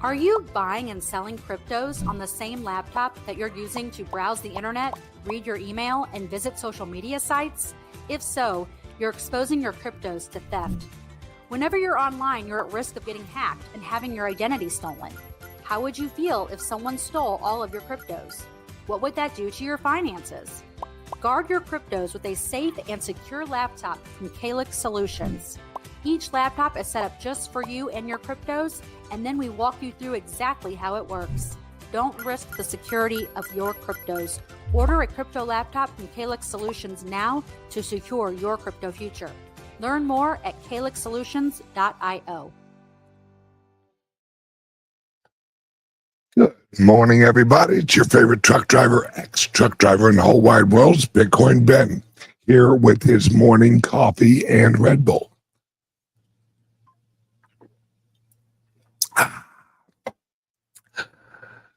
Are you buying and selling cryptos on the same laptop that you're using to browse the internet, read your email, and visit social media sites? If so, you're exposing your cryptos to theft. Whenever you're online, you're at risk of getting hacked and having your identity stolen. How would you feel if someone stole all of your cryptos? What would that do to your finances? Guard your cryptos with a safe and secure laptop from CALIX Solutions. Each laptop is set up just for you and your cryptos, and then we walk you through exactly how it works. Don't risk the security of your cryptos. Order a crypto laptop from CALIX Solutions now to secure your crypto future. Learn more at calixsolutions.io. Good morning, everybody. It's your favorite truck driver, ex-truck driver in the whole wide world, Bitcoin Ben, here with his morning coffee and Red Bull.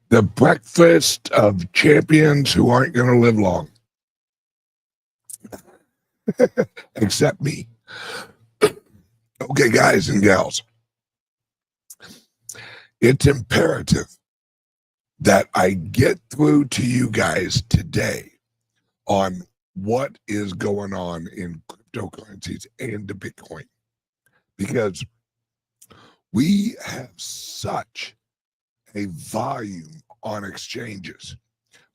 The breakfast of champions who aren't going to live long. Except me. Okay, guys and gals. It's imperative that I get through to you guys today on what is going on in cryptocurrencies and the Bitcoin. Because we have such a volume on exchanges.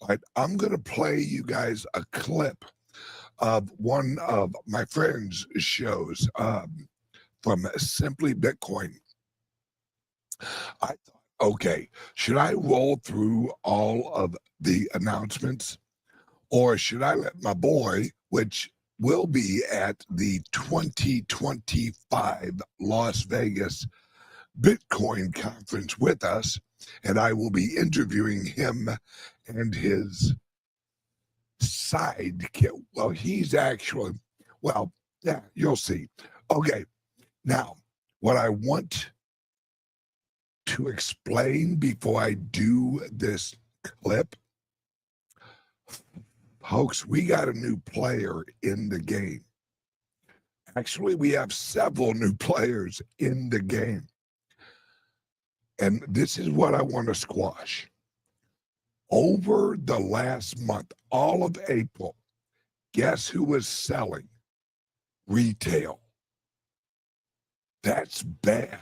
All right, I'm going to play you guys a clip of one of my friends' shows from Simply Bitcoin. I thought, okay, should I roll through all of the announcements, or should I let my boy, which will be at the 2025 Las Vegas Bitcoin conference with us, and I will be interviewing him and his sidekick. Well, he's actually, well, yeah, you'll see. Okay, now, what I want to explain before I do this clip, folks, we got a new player in the game. Actually, we have several new players in the game. And this is what I want to squash. Over the last month, all of April, guess who was selling? Retail. That's bad.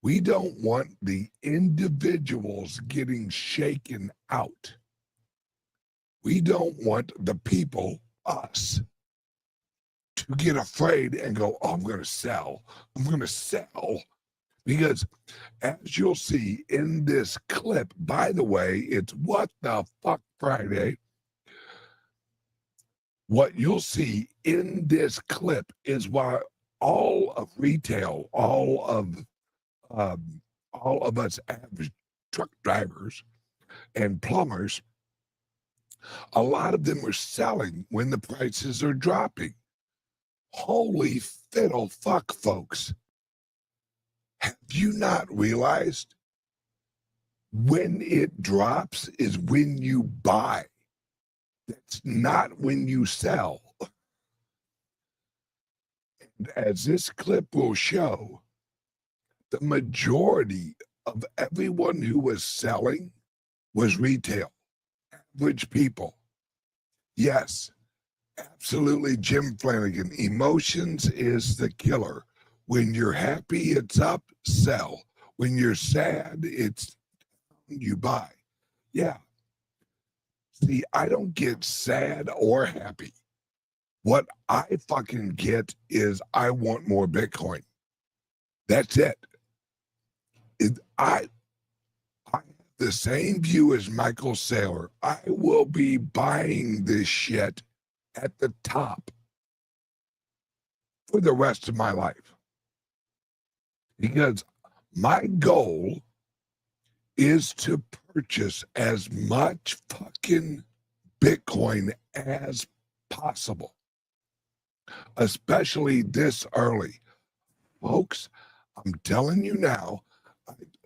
We don't want the individuals getting shaken out. We don't want the people, us, to get afraid and go, oh, I'm going to sell. I'm going to sell. Because as you'll see in this clip, by the way, it's What the Fuck Friday. What you'll see in this clip is why all of retail, all of us average truck drivers and plumbers, a lot of them are selling when the prices are dropping. Holy fiddle fuck, folks. Have you not realized when it drops is when you buy? That's not when you sell. And as this clip will show, the majority of everyone who was selling was retail, average people. Yes, absolutely, Jim Flanagan. Emotions is the killer. When you're happy, it's up, sell. When you're sad, it's you buy. Yeah. See, I don't get sad or happy. What I fucking get is I want more Bitcoin. That's it. I have the same view as Michael Salor. I will be buying this shit at the top for the rest of my life. Because my goal is to purchase as much fucking Bitcoin as possible, especially this early. Folks, I'm telling you now,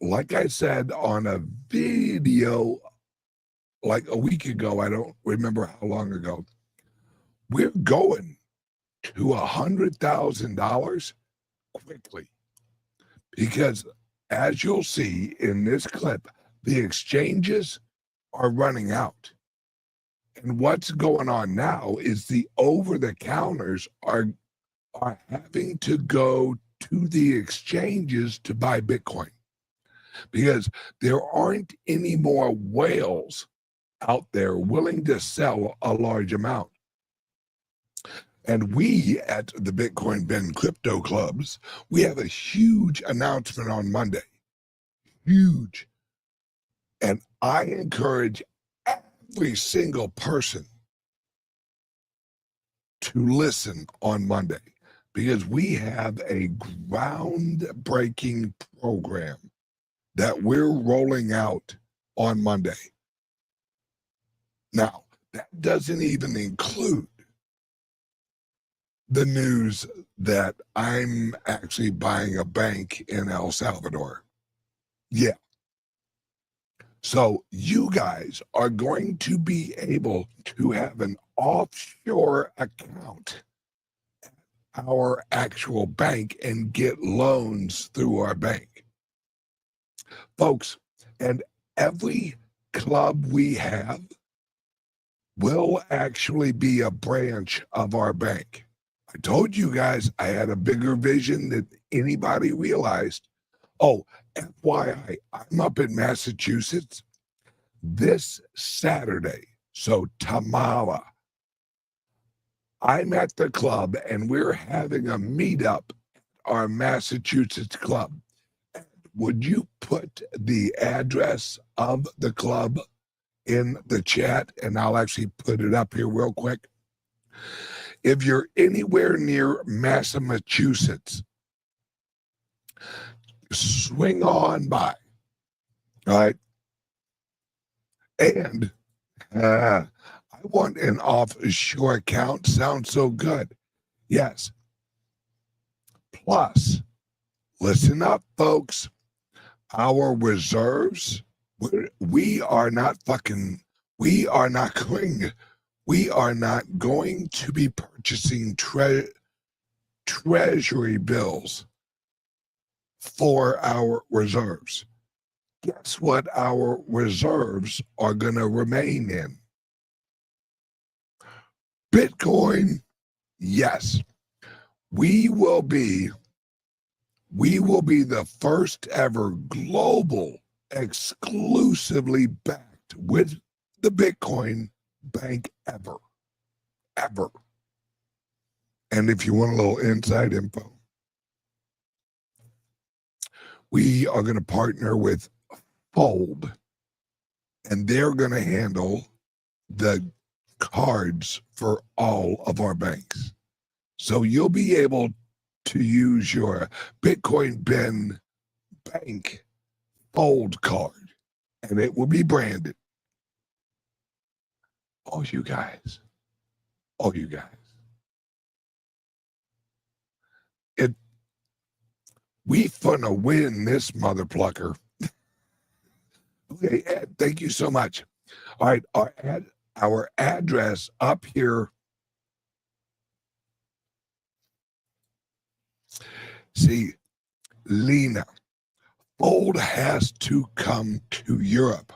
like I said on a video like a week ago, I don't remember how long ago, we're going to $100,000 quickly. Because as you'll see in this clip, the exchanges are running out. And what's going on now is the over-the-counters are having to go to the exchanges to buy Bitcoin because there aren't any more whales out there willing to sell a large amount. And we at the Bitcoin Ben Crypto Clubs, we have a huge announcement on Monday. Huge. And I encourage every single person to listen on Monday because we have a groundbreaking program that we're rolling out on Monday. Now, that doesn't even include the news that I'm actually buying a bank in El Salvador. Yeah. So you guys are going to be able to have an offshore account at our actual bank and get loans through our bank. Folks, and every club we have will actually be a branch of our bank. I told you guys I had a bigger vision than anybody realized. Oh, FYI, I'm up in Massachusetts this Saturday. So tomorrow, I'm at the club and we're having a meetup at our Massachusetts club. Would you put the address of the club in the chat? And I'll actually put it up here real quick. If you're anywhere near Massachusetts, swing on by. All right. And I want an offshore account. Sounds so good. Yes. Plus, listen up, folks. Our reserves, we are not going to be purchasing treasury bills for our reserves. Guess what our reserves are going to remain in? Bitcoin. Yes. We will be the first ever global exclusively backed with the Bitcoin bank ever. And if you want a little inside info, we are going to partner with Fold, and they're going to handle the cards for all of our banks. So you'll be able to use your Bitcoin Ben Bank Fold card, and it will be branded. All you guys. We finna win this mother plucker. Okay, Ed, thank you so much. All right, our address up here. See, Lena, Fold has to come to Europe.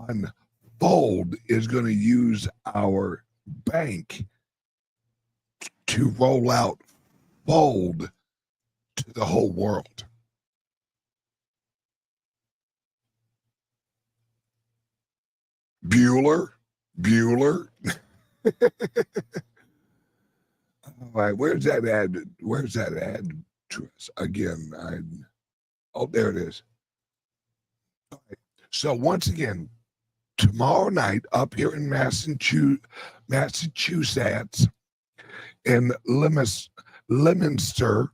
And Fold is going to use our bank to roll out Fold to the whole world. Bueller. All right, where's that address again? Oh, there it is. All right. So once again, tomorrow night up here in Massachusetts, in Leominster.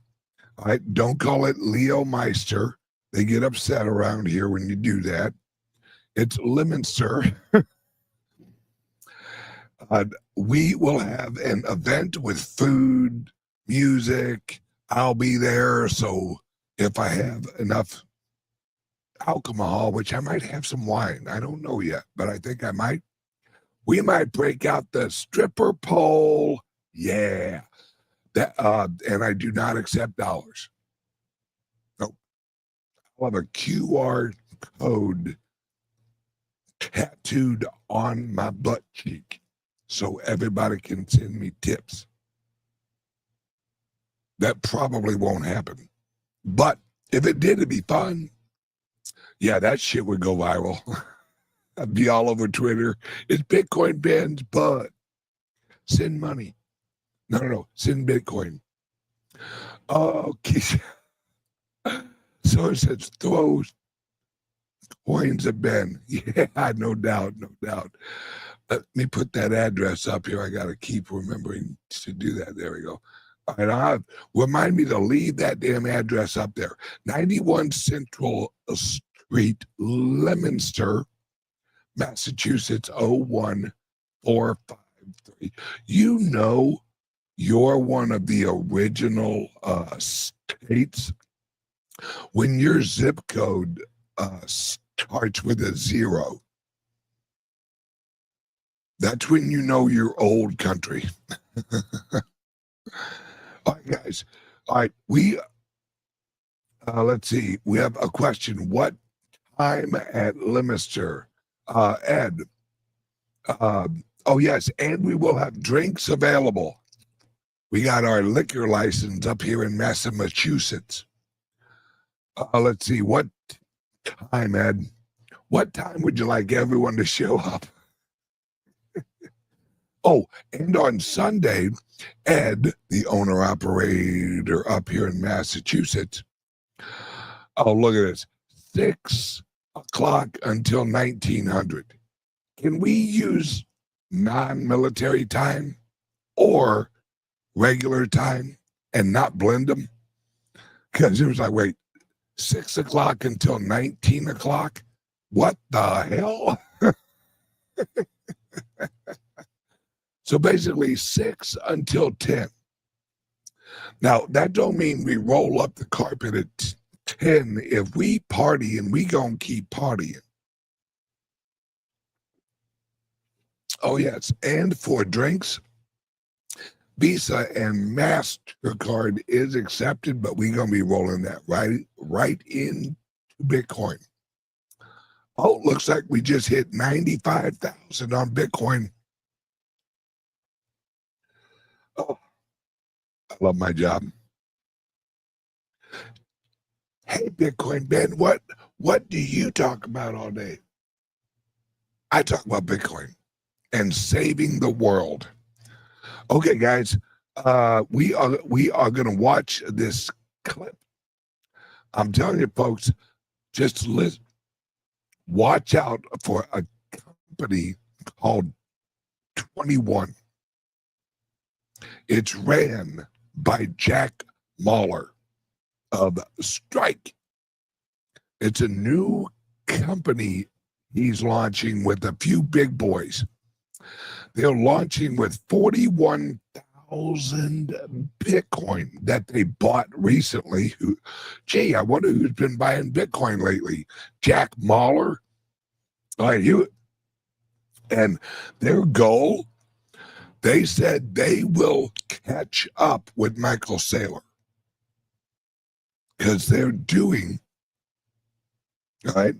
All right, don't call it Leo Meister. They get upset around here when you do that. It's Leominster. We will have an event with food, music. I'll be there. So if I have enough alcohol, which I might have some wine, I don't know yet, but I think I might. We might break out the stripper pole. Yeah. That and I do not accept dollars. Nope. I'll have a QR code tattooed on my butt cheek so everybody can send me tips. That probably won't happen. But if it did, it'd be fun. Yeah, that shit would go viral. I'd be all over Twitter. It's Bitcoin Ben's butt. Send money. No. Send Bitcoin. Okay. So it says throw coins at Ben. Yeah, no doubt. Let me put that address up here. I got to keep remembering to do that. There we go. All right, remind me to leave that damn address up there. 91 Central Street, Leominster, Massachusetts, 01453. You know you're one of the original states when your zip code starts with a 0. That's when you know you're old country. All right, guys. All right, we let's see. We have a question. What time at Leominster? Ed. Oh yes, and we will have drinks available. We got our liquor license up here in Massachusetts. Let's see. What time, Ed? What time would you like everyone to show up? Oh, and on Sunday, Ed, the owner-operator up here in Massachusetts, oh, look at this, 6 o'clock until 1900. Can we use non-military time or regular time and not blend them? Because it was like, wait, 6 o'clock until 19 o'clock? What the hell? So basically 6 until 10. Now, that don't mean we roll up the carpet at 10. If we party, and we gonna keep partying. Oh, yes. And for drinks, Visa and MasterCard is accepted, but we gonna be rolling that right into Bitcoin. Oh, looks like we just hit 95,000 on Bitcoin. Oh, I love my job. Hey, Bitcoin Ben, what do you talk about all day? I talk about Bitcoin and saving the world. Okay, guys, we are going to watch this clip. I'm telling you, folks, just listen. Watch out for a company called 21. It's ran by Jack Mallers of Strike. It's a new company he's launching with a few big boys. They're launching with 41,000 Bitcoin that they bought recently. Gee, I wonder who's been buying Bitcoin lately. Jack Mallers. All right, and their goal, they said they will catch up with Michael Salor because they're doing, all right.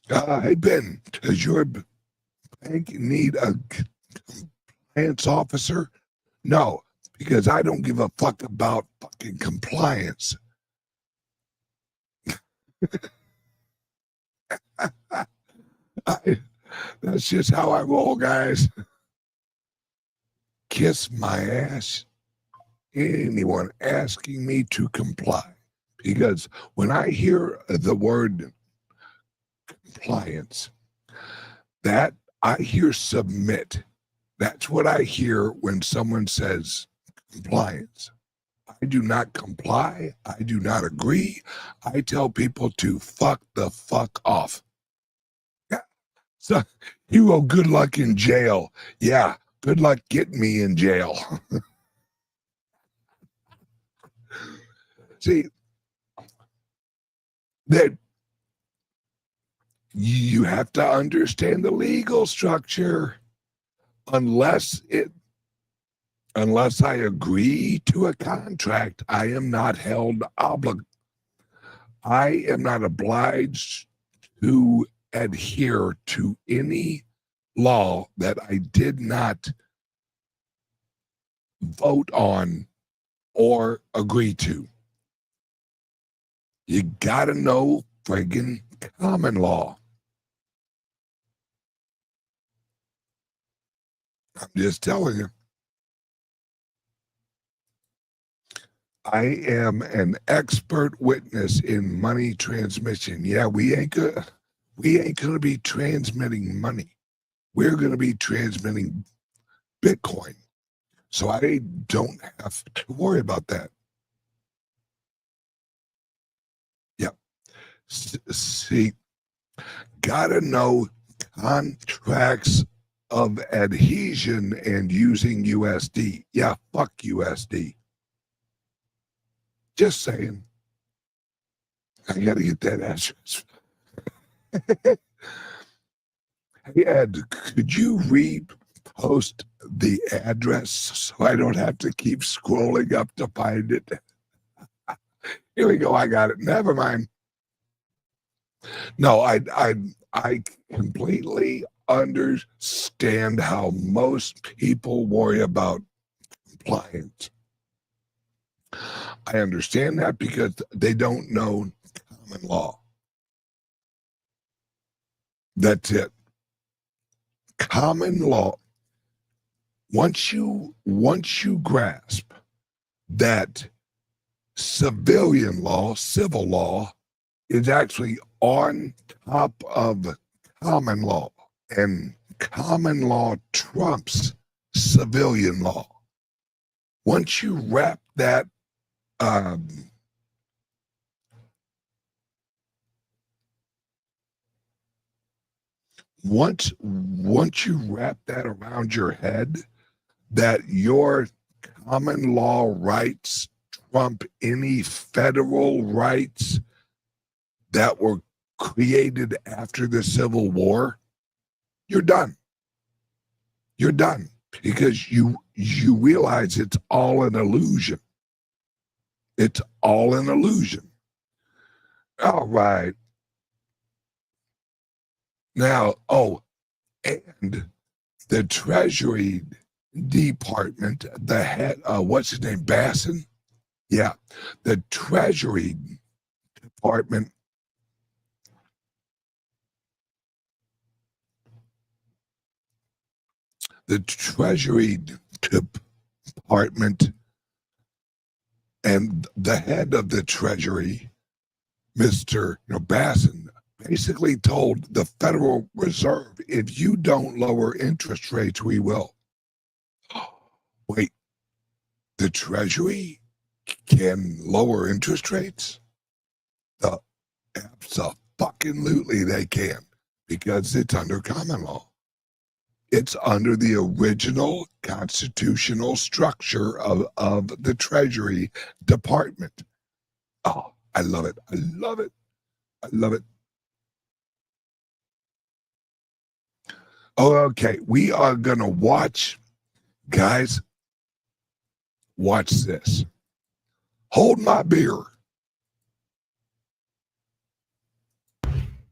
Hey, Ben, does your bank need a compliance officer? No, because I don't give a fuck about fucking compliance. That's just how I roll, guys. Kiss my ass. Anyone asking me to comply. Because when I hear the word compliance, that I hear submit. That's what I hear when someone says compliance. I do not comply. I do not agree. I tell people to fuck the fuck off. Yeah. So you go, good luck in jail. Yeah, good luck getting me in jail. See, that you have to understand the legal structure. Unless unless I agree to a contract, I am not held I am not obliged to adhere to any law that I did not vote on or agree to. You gotta know friggin' common law. I'm just telling you. I am an expert witness in money transmission. Yeah, we ain't gonna be transmitting money. We're gonna be transmitting Bitcoin. So I don't have to worry about that. Yep. See, gotta know contracts of adhesion and using USD. Yeah, fuck USD. Just saying. I gotta get that address. Hey, Ed, could you repost the address so I don't have to keep scrolling up to find it? Here we go. I got it. Never mind. No, I completely understand how most people worry about compliance. I understand that because they don't know common law. That's it. Common law. Once you grasp that civilian law, civil law, is actually on top of common law, and common law trumps civilian law. Once you wrap that once you wrap that around your head, that your common law rights trump any federal rights that were created after the Civil War, you're done. You're done because you realize it's all an illusion. It's all an illusion. All right. Now, and the Treasury Department, the head, what's his name, Basson? Yeah, the Treasury Department and the head of the Treasury, Mr. Basson, basically told the Federal Reserve, if you don't lower interest rates, we will. Wait, the Treasury can lower interest rates? Absolutely they can, because it's under common law. It's under the original constitutional structure of the Treasury Department. Oh, I love it. I love it. I love it. Oh, okay. We are going to watch, guys, watch this. Hold my beer.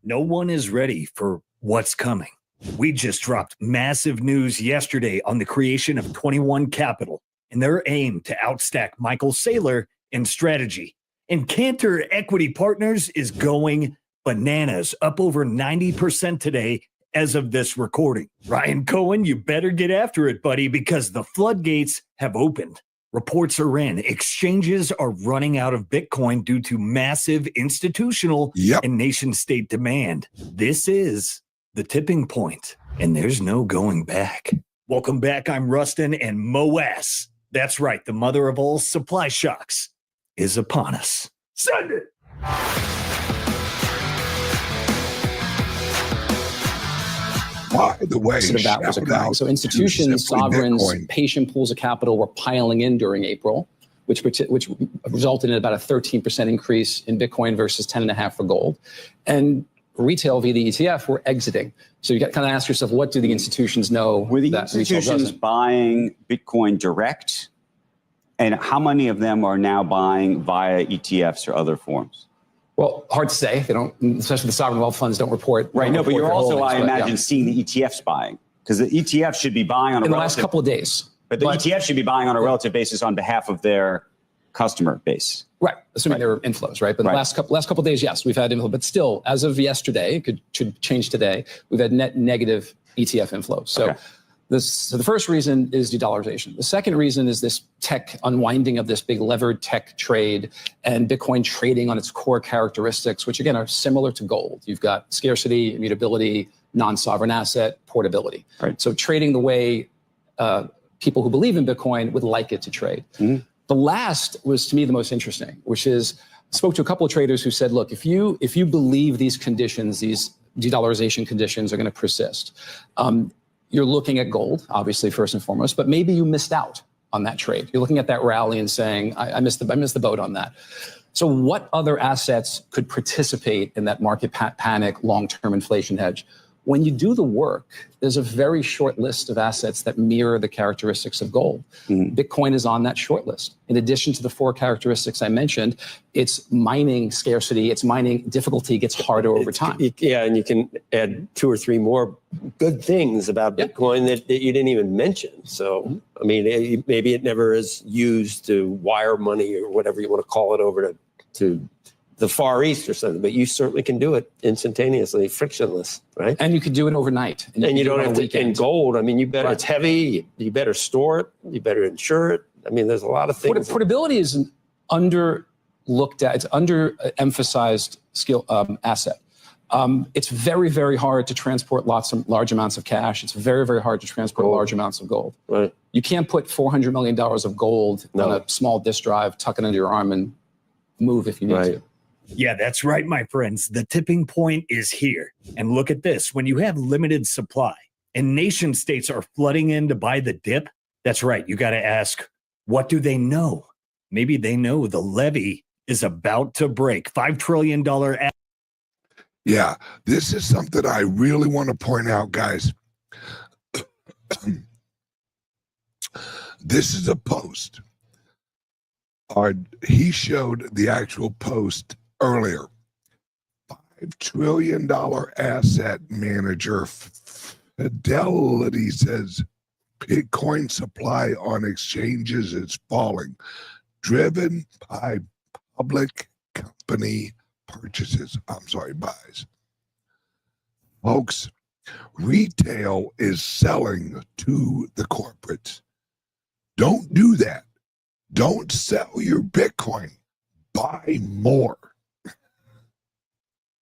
No one is ready for what's coming. We just dropped massive news yesterday on the creation of 21 Capital and their aim to outstack Michael Salor in strategy. And Cantor Equity Partners is going bananas, up over 90% today as of this recording. Ryan Cohen, you better get after it, buddy, because the floodgates have opened. Reports are in. Exchanges are running out of Bitcoin due to massive institutional and nation-state demand. This is the tipping point, and there's no going back. Welcome back. I'm Rustin, and MOAS, that's right, the mother of all supply shocks, is upon us. Send it! By the way, that was occurring. So institutions, sovereigns, Bitcoin. Patient pools of capital were piling in during April, which resulted in about a 13% increase in Bitcoin versus 10.5 for gold. And retail via the ETF were exiting. So you got to kind of ask yourself, what do the institutions know Were the that retail institutions doesn't? buying Bitcoin direct? And how many of them are now buying via ETFs or other forms? Well, hard to say. They don't, especially the sovereign wealth funds don't report. Right. No, but you're their also, holdings, I but, imagine, yeah. seeing the ETFs buying, because the ETF should be buying on a in the relative, last couple of days. but the ETF should be buying on a relative basis on behalf of their customer base. Right, assuming there were inflows, right? But the last couple of days, yes, we've had inflow. But still, as of yesterday, it should change today, we've had net negative ETF inflow. So, so the first reason is de-dollarization. The second reason is this tech unwinding of this big levered tech trade and Bitcoin trading on its core characteristics, which again are similar to gold. You've got scarcity, immutability, non-sovereign asset, portability. Right. So trading the way people who believe in Bitcoin would like it to trade. Mm-hmm. The last was, to me, the most interesting, which is, I spoke to a couple of traders who said, look, if you believe these conditions, these de-dollarization conditions are going to persist, you're looking at gold, obviously, first and foremost, but maybe you missed out on that trade. You're looking at that rally and saying, I missed the boat on that. So what other assets could participate in that market panic, long-term inflation hedge? When you do the work, there's a very short list of assets that mirror the characteristics of gold. Mm-hmm. Bitcoin is on that short list. In addition to the 4 characteristics I mentioned, its mining scarcity, its mining difficulty gets harder over time. Yeah, and you can add 2 or 3 more good things about Bitcoin that you didn't even mention. So, I mean, maybe it never is used to wire money or whatever you want to call it over to the Far East or something, but you certainly can do it instantaneously, frictionless, right? And you can do it overnight. And you don't have to, in gold, I mean, you better, it's heavy, you better store it, you better insure it. I mean, there's a lot of things. Portability is an under-looked at, it's under-emphasized skill asset. It's very, very hard to transport large amounts of cash. It's very, very hard to transport large amounts of gold. Right. You can't put $400 million of gold on a small disk drive, tuck it under your arm, and move if you need to. Yeah, that's right, my friends. The tipping point is here. And look at this. When you have limited supply and nation states are flooding in to buy the dip, that's right. You got to ask, what do they know? Maybe they know the levee is about to break. $5 trillion. Yeah, this is something I really want to point out, guys. This is a post. He showed the actual post earlier. $5 trillion asset manager Fidelity says Bitcoin supply on exchanges is falling, driven by public company buys. Folks, retail is selling to the corporates. Don't do that. Don't sell your Bitcoin. Buy more.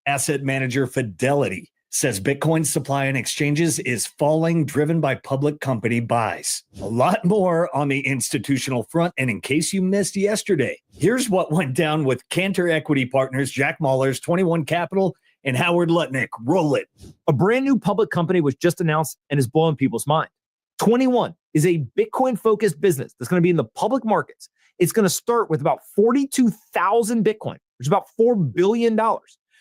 Asset manager Fidelity says Bitcoin supply on exchanges is falling, driven by public company buys. A lot more on the institutional front. And in case you missed yesterday, here's what went down with Cantor Equity Partners, Jack Mallers, 21 Capital, and Howard Lutnick. Roll it. A brand new public company was just announced and is blowing people's mind. 21 is a Bitcoin-focused business that's going to be in the public markets. It's going to start with about 42,000 Bitcoin, which is about $4 billion.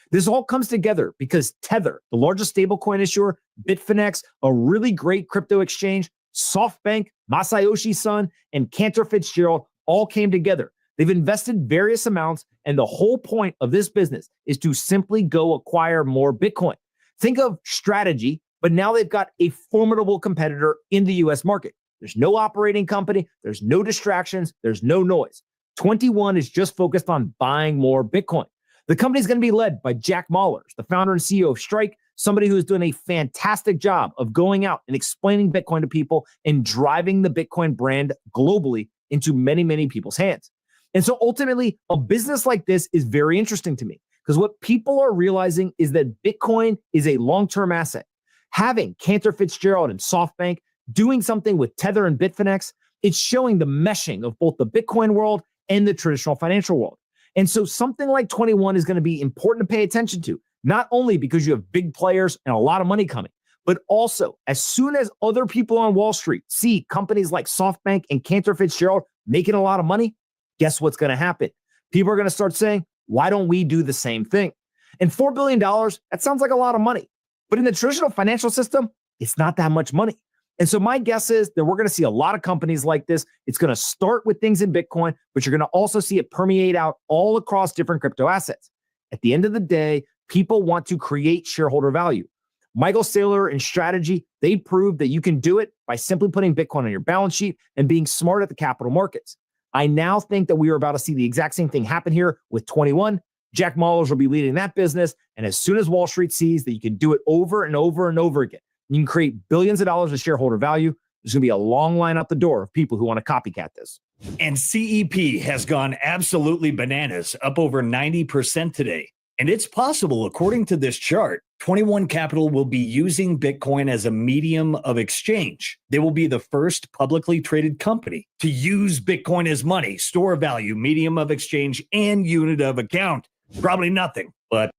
This all comes together because Tether, the largest stablecoin issuer, Bitfinex, a really great crypto exchange, SoftBank, Masayoshi Son, and Cantor Fitzgerald all came together. They've invested various amounts, and the whole point of this business is to simply go acquire more Bitcoin. Think of strategy, but now they've got a formidable competitor in the US market. There's no operating company, there's no distractions, there's no noise. 21 is just focused on buying more Bitcoin. The company is going to be led by Jack Mallers, the founder and CEO of Strike, somebody who's doing a fantastic job of going out and explaining Bitcoin to people and driving the Bitcoin brand globally into many, many people's hands. And so ultimately, a business like this is very interesting to me because what people are realizing is that Bitcoin is a long-term asset. Having Cantor Fitzgerald and SoftBank doing something with Tether and Bitfinex, it's showing the meshing of both the Bitcoin world and the traditional financial world. And so something like 21 is going to be important to pay attention to, not only because you have big players and a lot of money coming, but also as soon as other people on Wall Street see companies like SoftBank and Cantor Fitzgerald making a lot of money, guess what's going to happen? People are going to start saying, why don't we do the same thing? And $4 billion, that sounds like a lot of money. But in the traditional financial system, it's not that much money. And so my guess is that we're going to see a lot of companies like this. It's going to start with things in Bitcoin, but you're going to also see it permeate out all across different crypto assets. At the end of the day, people want to create shareholder value. Michael Saylor and Strategy, they proved that you can do it by simply putting Bitcoin on your balance sheet and being smart at the capital markets. I now think that we are about to see the exact same thing happen here with 21. Jack Mallers will be leading that business. And as soon as Wall Street sees that you can do it over and over and over again, you can create billions of dollars of shareholder value, there's going to be a long line out the door of people who want to copycat this. And CEP has gone absolutely bananas, up over 90% today. And it's possible, according to this chart, 21 Capital will be using Bitcoin as a medium of exchange. They will be the first publicly traded company to use Bitcoin as money, store of value, medium of exchange, and unit of account. Probably nothing, but...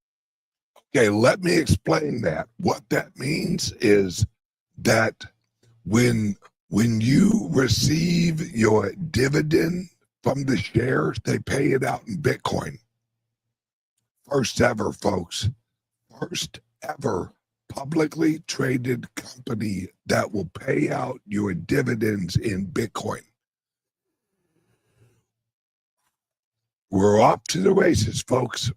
Okay, let me explain that. What that means is that when you receive your dividend from the shares, they pay it out in Bitcoin. First ever, folks. First ever publicly traded company that will pay out your dividends in Bitcoin. We're off to the races, folks.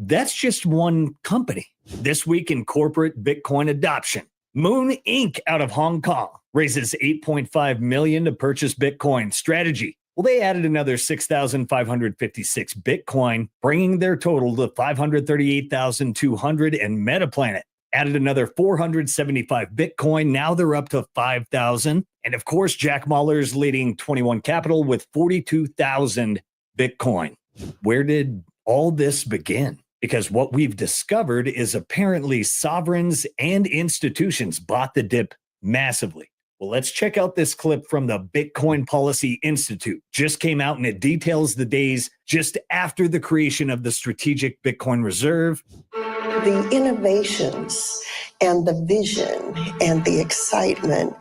That's just one company. This week in corporate Bitcoin adoption, Moon Inc. out of Hong Kong raises $8.5 million to purchase Bitcoin. Strategy, well, they added another 6,556 Bitcoin, bringing their total to 538,200, and Metaplanet added another 475 Bitcoin. Now they're up to 5,000. And of course, Jack Mallers leading 21 Capital with 42,000 Bitcoin. Where did all this begin? Because what we've discovered is apparently sovereigns and institutions bought the dip massively. Well, let's check out this clip from the Bitcoin Policy Institute. Just came out and it details the days just after the creation of the Strategic Bitcoin Reserve. The innovations and the vision and the excitement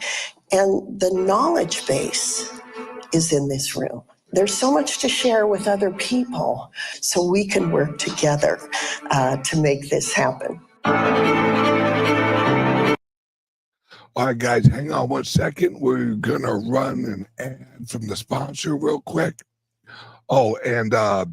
and the knowledge base is in this room. There's so much to share with other people, so we can work together to make this happen. All right, guys, hang on one second. We're going to run an ad from the sponsor real quick. Oh, and I'll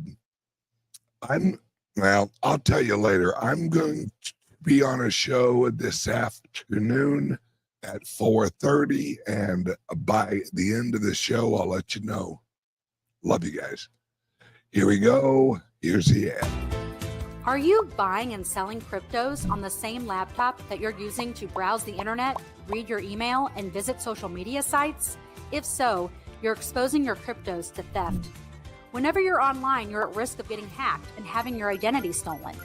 tell you later. I'm going to be on a show this afternoon at 4:30, and by the end of the show, I'll let you know. Love you guys. Here we go. Here's the ad. Are you buying and selling cryptos on the same laptop that you're using to browse the internet, read your email, and visit social media sites? If so, you're exposing your cryptos to theft. Whenever you're online, you're at risk of getting hacked and having your identity stolen.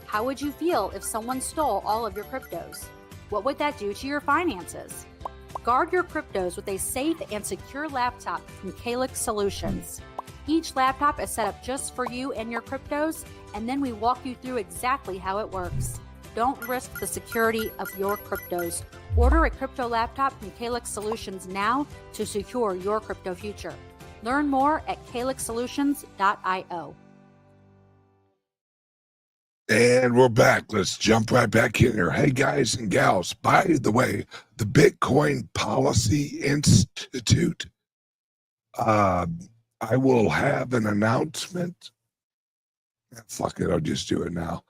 How would you feel if someone stole all of your cryptos? What would that do to your finances? Guard your cryptos with a safe and secure laptop from CALIX Solutions. Each laptop is set up just for you and your cryptos, and then we walk you through exactly how it works. Don't risk the security of your cryptos. Order a crypto laptop from CALIX Solutions now to secure your crypto future. Learn more at calixsolutions.io. And we're back. Let's jump right back in here. Hey, guys and gals, by the way, the Bitcoin Policy Institute, I will have an announcement. Fuck it, I'll just do it now.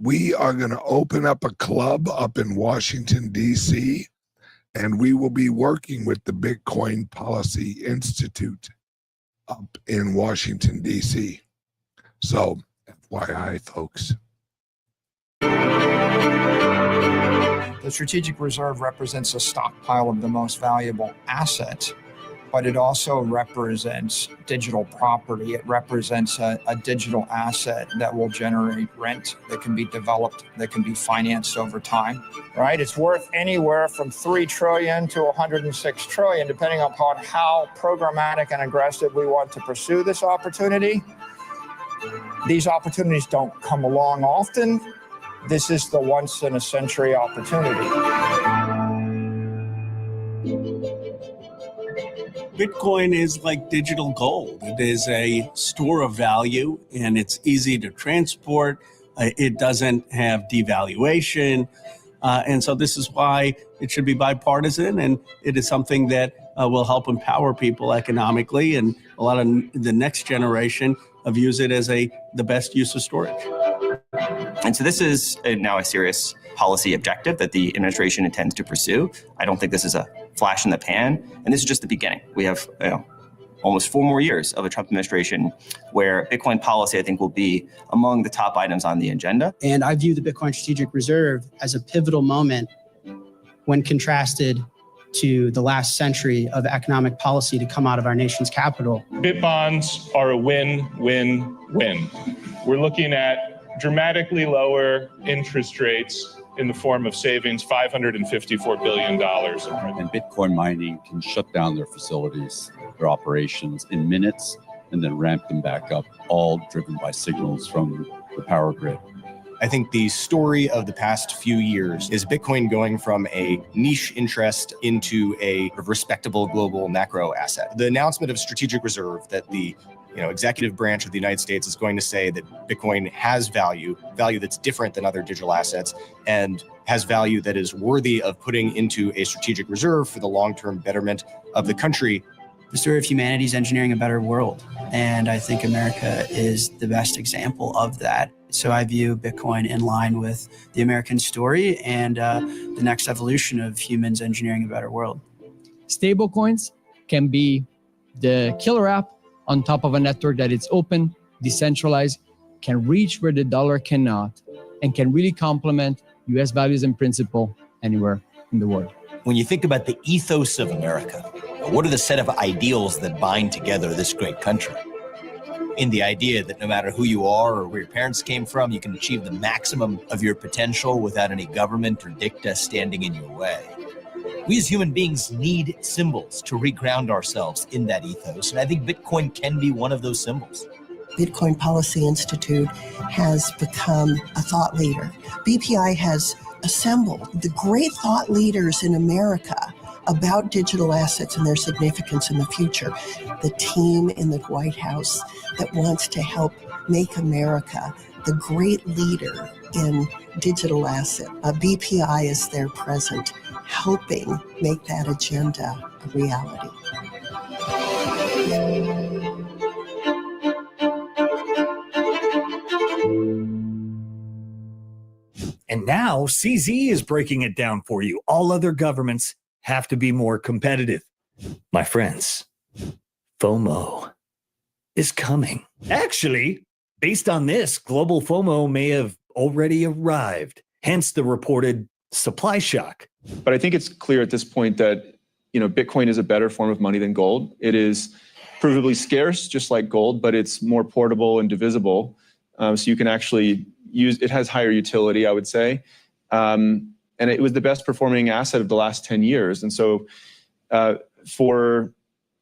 We are going to open up a club up in Washington, D.C., and we will be working with the Bitcoin Policy Institute up in Washington, D.C. So, FYI, folks. The strategic reserve represents a stockpile of the most valuable asset, but it also represents digital property. It represents a digital asset that will generate rent, that can be developed, that can be financed over time. Right? It's worth anywhere from $3 trillion to $106 trillion, depending upon how programmatic and aggressive we want to pursue this opportunity. These opportunities don't come along often. This is the once in a century opportunity. Bitcoin is like digital gold. It is a store of value and it's easy to transport. It doesn't have devaluation. And so this is why it should be bipartisan, and it is something that will help empower people economically, and a lot of the next generation views it as the best use of storage. And so this is now a serious policy objective that the administration intends to pursue. I don't think this is a flash in the pan, and this is just the beginning. We have almost 4 more years of a Trump administration where Bitcoin policy, I think, will be among the top items on the agenda. And I view the Bitcoin Strategic Reserve as a pivotal moment when contrasted to the last century of economic policy to come out of our nation's capital. Bit bonds are a win-win-win. We're looking at dramatically lower interest rates in the form of savings, $554 billion. And Bitcoin mining can shut down their facilities, their operations in minutes, and then ramp them back up, all driven by signals from the power grid. I think the story of the past few years is Bitcoin going from a niche interest into a respectable global macro asset. The announcement of strategic reserve that the executive branch of the United States is going to say that Bitcoin has value that's different than other digital assets, and has value that is worthy of putting into a strategic reserve for the long-term betterment of the country. The story of humanity is engineering a better world, and I think America is the best example of that. So I view Bitcoin in line with the American story and the next evolution of humans engineering a better world. Stablecoins can be the killer app on top of a network that is open, decentralized, can reach where the dollar cannot, and can really complement US values and principle anywhere in the world. When you think about the ethos of America, what are the set of ideals that bind together this great country? In the idea that no matter who you are or where your parents came from, you can achieve the maximum of your potential without any government or dicta standing in your way. We as human beings need symbols to reground ourselves in that ethos, and I think Bitcoin can be one of those symbols. Bitcoin Policy Institute has become a thought leader. BPI has assembled the great thought leaders in America about digital assets and their significance in the future. The team in the White House that wants to help make America the great leader in digital asset. BPI is there present, helping make that agenda a reality. And now CZ is breaking it down for you. All other governments have to be more competitive. My friends, FOMO is coming. Actually, based on this, global FOMO may have already arrived, hence the reported supply shock. But I think it's clear at this point that, Bitcoin is a better form of money than gold. It is provably scarce, just like gold, but it's more portable and divisible. So you can actually use it. Has higher utility, I would say. And it was the best performing asset of the last 10 years. And so for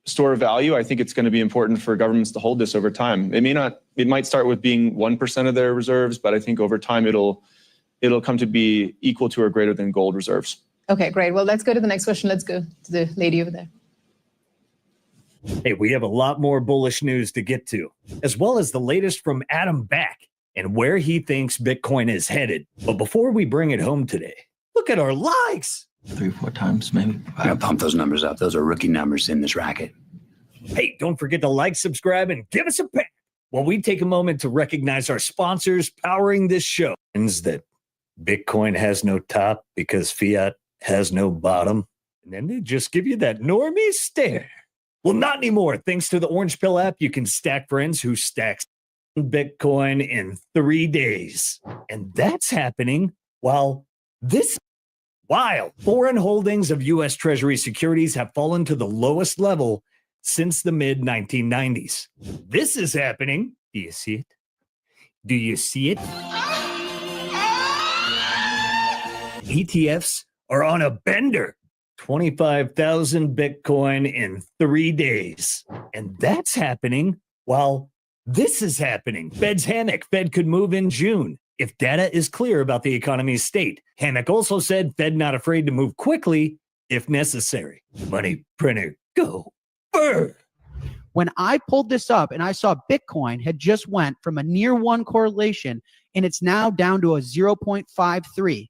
store of value, I think it's going to be important for governments to hold this over time. It might start with being 1% of their reserves, but I think over time it'll come to be equal to or greater than gold reserves. Okay, great. Well, let's go to the next question. Let's go to the lady over there. Hey, we have a lot more bullish news to get to, as well as the latest from Adam Back and where he thinks Bitcoin is headed. But before we bring it home today, look at our likes. 3 or 4 times, maybe. I gotta pump those numbers up. Those are rookie numbers in this racket. Hey, don't forget to like, subscribe, and give us a pat while we take a moment to recognize our sponsors powering this show. That Bitcoin has no top because fiat has no bottom. And then they just give you that normie stare. Well, not anymore. Thanks to the Orange Pill app, you can stack friends who stacks Bitcoin in 3 days. And that's happening while foreign holdings of U.S. Treasury securities have fallen to the lowest level since the mid-1990s. This is happening. Do you see it? Do you see it? ETFs are on a bender. 25,000 Bitcoin in 3 days. And that's happening while this is happening. Fed's hammock. Fed could move in June if data is clear about the economy's state. Hammock also said Fed not afraid to move quickly if necessary. Money printer, go. When I pulled this up and I saw Bitcoin had just went from a near 1 correlation and it's now down to a 0.53,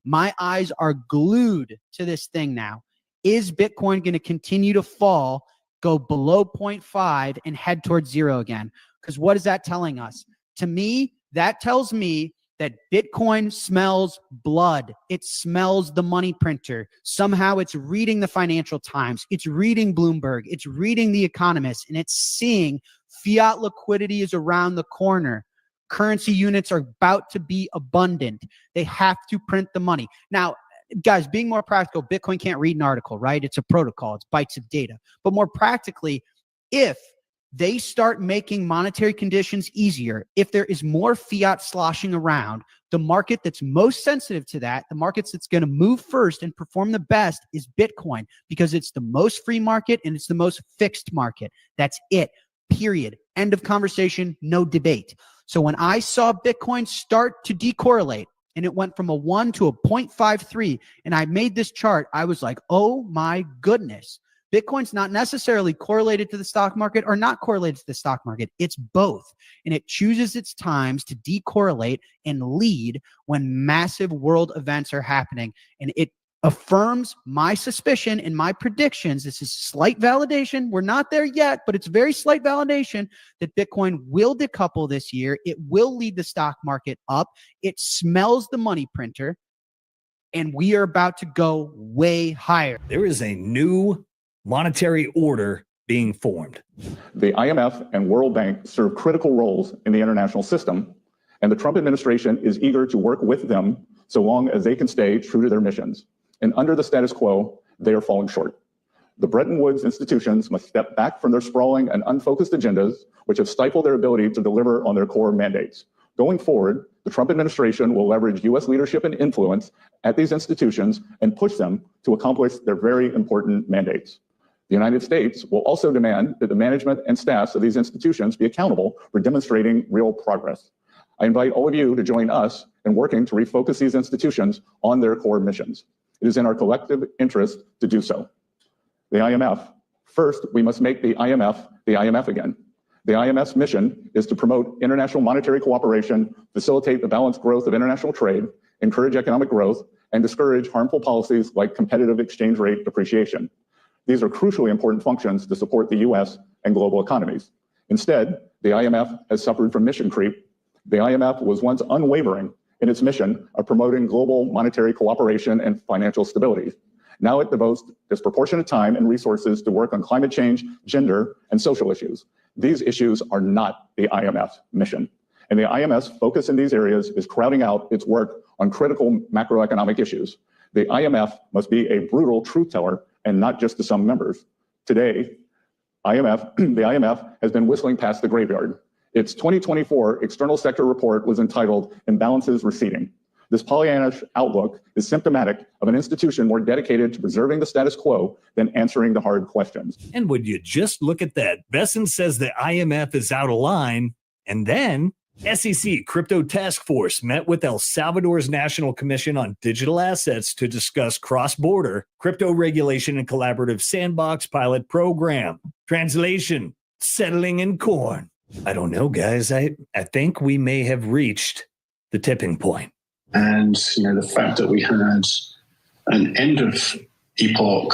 my eyes are glued to this thing now. Is Bitcoin going to continue to fall, go below 0.5 and head towards 0 again? Because what is that telling us? To me, that tells me that Bitcoin smells blood. It smells the money printer. Somehow it's reading the Financial Times. It's reading Bloomberg. It's reading The Economist, and it's seeing fiat liquidity is around the corner. Currency units are about to be abundant. They have to print the money. Now, guys, being more practical, Bitcoin can't read an article, right? It's a protocol. It's bytes of data. But more practically, if they start making monetary conditions easier, if there is more fiat sloshing around, the market that's most sensitive to that, the markets that's going to move first and perform the best is Bitcoin, because it's the most free market and it's the most fixed market. That's it. Period. End of conversation. No debate. So when I saw Bitcoin start to decorrelate and it went from a 1 to a 0.53, and I made this chart, I was like, oh my goodness. Bitcoin's not necessarily correlated to the stock market or not correlated to the stock market. It's both. And it chooses its times to decorrelate and lead when massive world events are happening. And it affirms my suspicion and my predictions. This is slight validation. We're not there yet, but it's very slight validation that Bitcoin will decouple this year. It will lead the stock market up. It smells the money printer. And we are about to go way higher. There is a new monetary order being formed. The IMF and World Bank serve critical roles in the international system, and the Trump administration is eager to work with them so long as they can stay true to their missions. And under the status quo, they are falling short. The Bretton Woods institutions must step back from their sprawling and unfocused agendas, which have stifled their ability to deliver on their core mandates. Going forward, the Trump administration will leverage U.S. leadership and influence at these institutions and push them to accomplish their very important mandates. The United States will also demand that the management and staffs of these institutions be accountable for demonstrating real progress. I invite all of you to join us in working to refocus these institutions on their core missions. It is in our collective interest to do so. The IMF. First, we must make the IMF again. The IMF's mission is to promote international monetary cooperation, facilitate the balanced growth of international trade, encourage economic growth, and discourage harmful policies like competitive exchange rate depreciation. These are crucially important functions to support the US and global economies. Instead, the IMF has suffered from mission creep. The IMF was once unwavering in its mission of promoting global monetary cooperation and financial stability. Now it devotes disproportionate time and resources to work on climate change, gender, and social issues. These issues are not the IMF's mission. And the IMF's focus in these areas is crowding out its work on critical macroeconomic issues. The IMF must be a brutal truth teller and not just to some members. Today, the IMF has been whistling past the graveyard. Its 2024 external sector report was entitled Imbalances Receding. This Pollyannish outlook is symptomatic of an institution more dedicated to preserving the status quo than answering the hard questions. And would you just look at that? Besson says the IMF is out of line, and then SEC Crypto Task Force met with El Salvador's National Commission on Digital Assets to discuss cross-border crypto regulation and collaborative sandbox pilot program. Translation, settling in corn. I don't know, guys. I think we may have reached the tipping point. And, the fact that we had an end of epoch,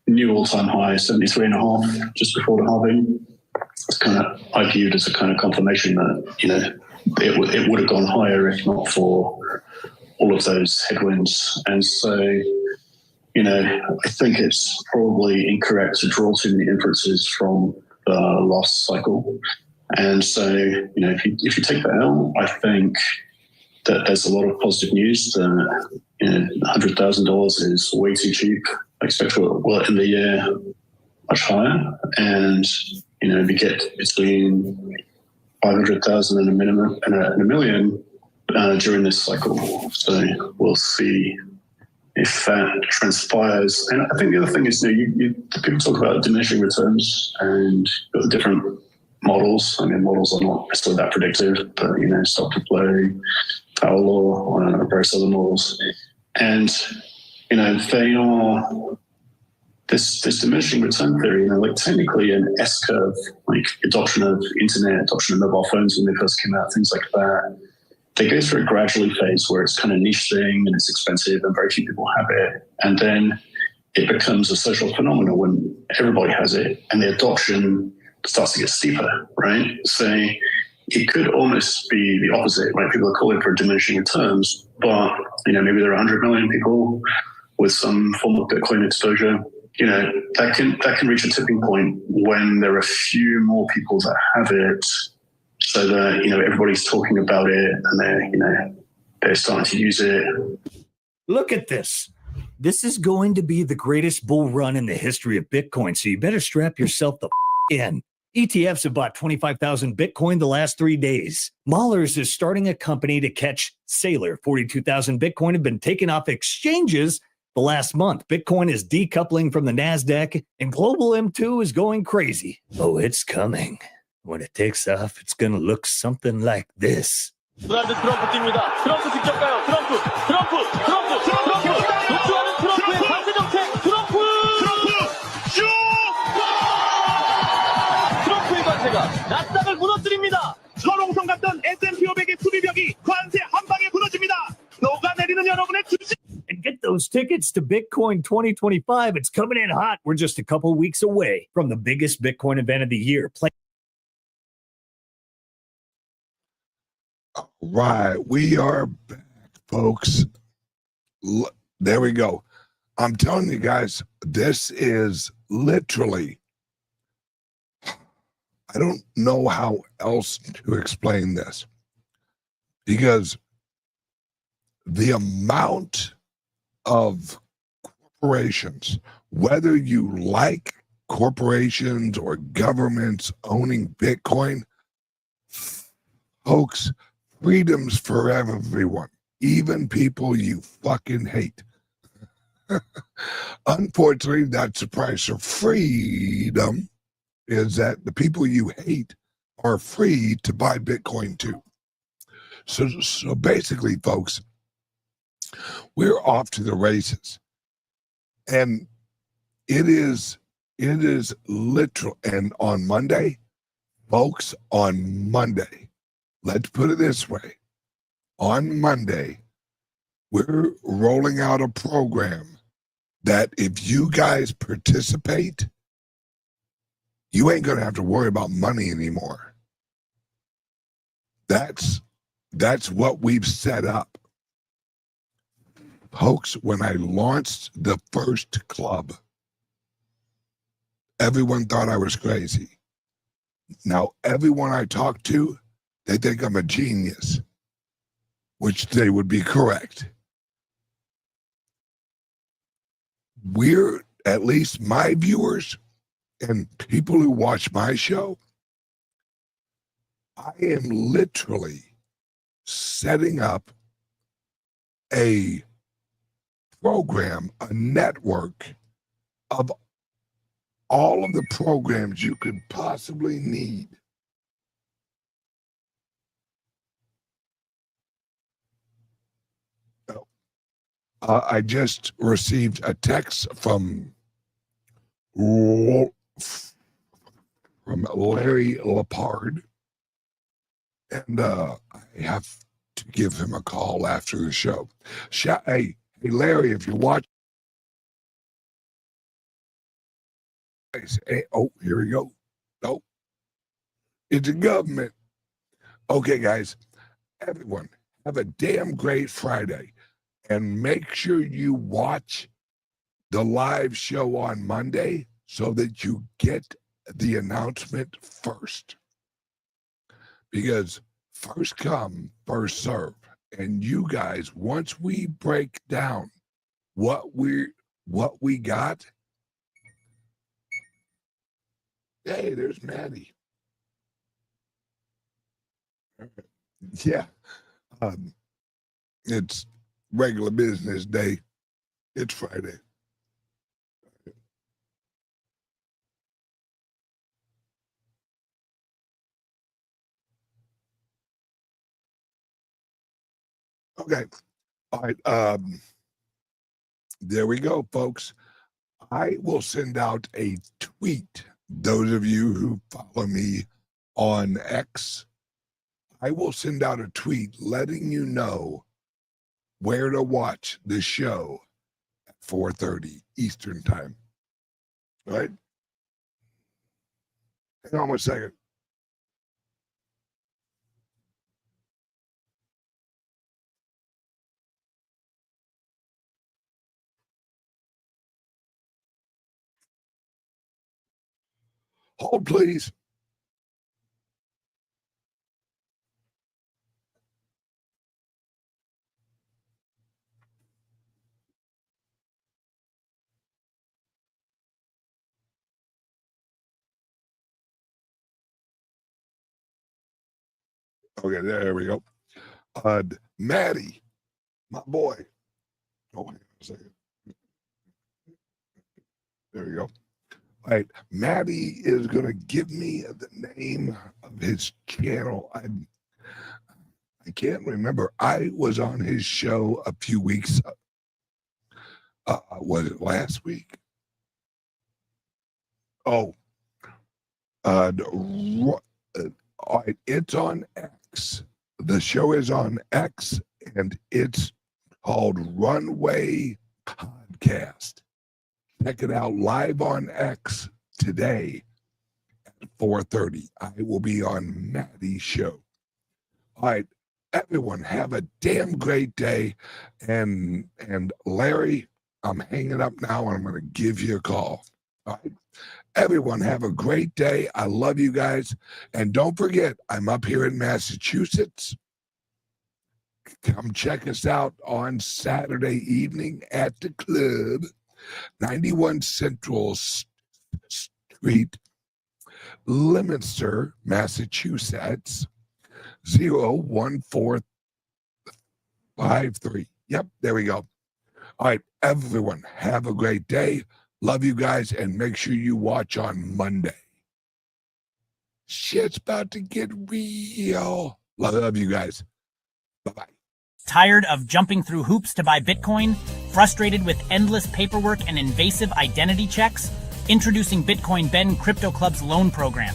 new all-time high, 73.5, just before the halving, it's I viewed as a kind of confirmation that, it would have gone higher if not for all of those headwinds. And so, I think it's probably incorrect to draw too many inferences from the last cycle. And so, if you take that out, I think that there's a lot of positive news that, $100,000 is way too cheap. I expect we'll end the year much higher. And, we get between 500,000 and a minimum and a million during this cycle. So we'll see if that transpires. And I think the other thing is, people talk about diminishing returns and the different models. I mean, models are not necessarily that predictive, but stock to play, power law, various other models, and they are this diminishing return theory, like technically an S curve, like adoption of internet, adoption of mobile phones when they first came out, things like that. They go through a gradually phase where it's kind of niche thing and it's expensive and very few people have it. And then it becomes a social phenomenon when everybody has it and the adoption starts to get steeper, right? So it could almost be the opposite, right? People are calling for diminishing returns, but maybe there are 100 million people with some form of Bitcoin exposure. That can reach a tipping point when there are a few more people that have it, so that everybody's talking about it and they're starting to use it. Look at this. This is going to be the greatest bull run in the history of Bitcoin, so you better strap yourself the in. ETFs have bought 25,000 Bitcoin the last 3 days. Mahlers is starting a company to catch Salor. 42,000 Bitcoin have been taken off exchanges the last month. Bitcoin is decoupling from the NASDAQ, and global M2 is going crazy. Oh, it's coming. When it takes off, it's going to look something like this. 트럼프 뜁니다. 트럼프 직접 가요. 트럼프. 독주하는 트럼프의 반대 정책. 트럼프 슈! 트럼프의 관세가 나스닥을 무너뜨립니다. 설홍성 같던 S&P 500의 수비벽이 관세 한 방에 무너집니다. 녹아내리는 여러분의 주식. And get those tickets to Bitcoin 2025. It's coming in hot. We're just a couple weeks away from the biggest Bitcoin event of the year. Right, we are back, folks. There we go. I'm telling you guys, this is literally, I don't know how else to explain this, because the amount of corporations, whether you like corporations or governments owning Bitcoin, folks, freedom's for everyone, even people you fucking hate. Unfortunately, that's the price of freedom, is that the people you hate are free to buy Bitcoin too. So basically, folks, we're off to the races. And it is literal. And on Monday, folks, on Monday, let's put it this way. On Monday, we're rolling out a program that if you guys participate, you ain't going to have to worry about money anymore. That's what we've set up. Folks, when I launched the first club, everyone thought I was crazy. Now, everyone I talk to, they think I'm a genius, which they would be correct. We're, at least my viewers and people who watch my show, I am literally setting up a program, a network of all of the programs you could possibly need. I just received a text from Larry Lepard, and I have to give him a call after the show. Hey, Larry, if you watch, hey, oh, here we go. Oh, it's the government. Okay, guys, everyone, have a damn great Friday. And make sure you watch the live show on Monday so that you get the announcement first. Because first come, first serve. And you guys, once we break down what we got, hey, there's Maddie. Yeah. It's regular business day. It's Friday. Okay. All right. There we go, folks. I will send out a tweet. Those of you who follow me on X, I will send out a tweet letting you know where to watch the show at 4:30 Eastern time. All right? Hang on one second. Hold, please. Okay, there we go. Maddie, my boy. Oh, hang on a second. There we go. All right, Maddie is going to give me the name of his channel. I can't remember. I was on his show a few weeks. Was it last week? Oh, all right. It's on X. The show is on X, and it's called Runway Podcast. Check it out live on X today at 4:30. I will be on Maddie's show. All right, everyone, have a damn great day. And Larry, I'm hanging up now, and I'm going to give you a call. All right, everyone, have a great day. I love you guys, and don't forget, I'm up here in Massachusetts. Come check us out on Saturday evening at the club. 91 Central Street, Leominster, Massachusetts, 01453. Yep, there we go. All right, everyone, have a great day. Love you guys, and make sure you watch on Monday. Shit's about to get real. Love you guys. Bye-bye. Tired of jumping through hoops to buy Bitcoin? Frustrated with endless paperwork and invasive identity checks? Introducing Bitcoin Ben Crypto Club's loan program.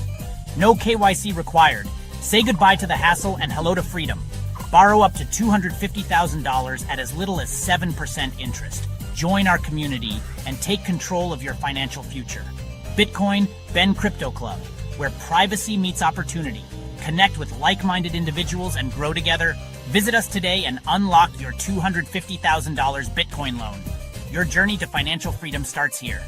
No KYC required. Say goodbye to the hassle and hello to freedom. Borrow up to $250,000 at as little as 7% interest. Join our community and take control of your financial future. Bitcoin Ben Crypto Club, where privacy meets opportunity. Connect with like-minded individuals and grow together. Visit us today and unlock your $250,000 Bitcoin loan. Your journey to financial freedom starts here.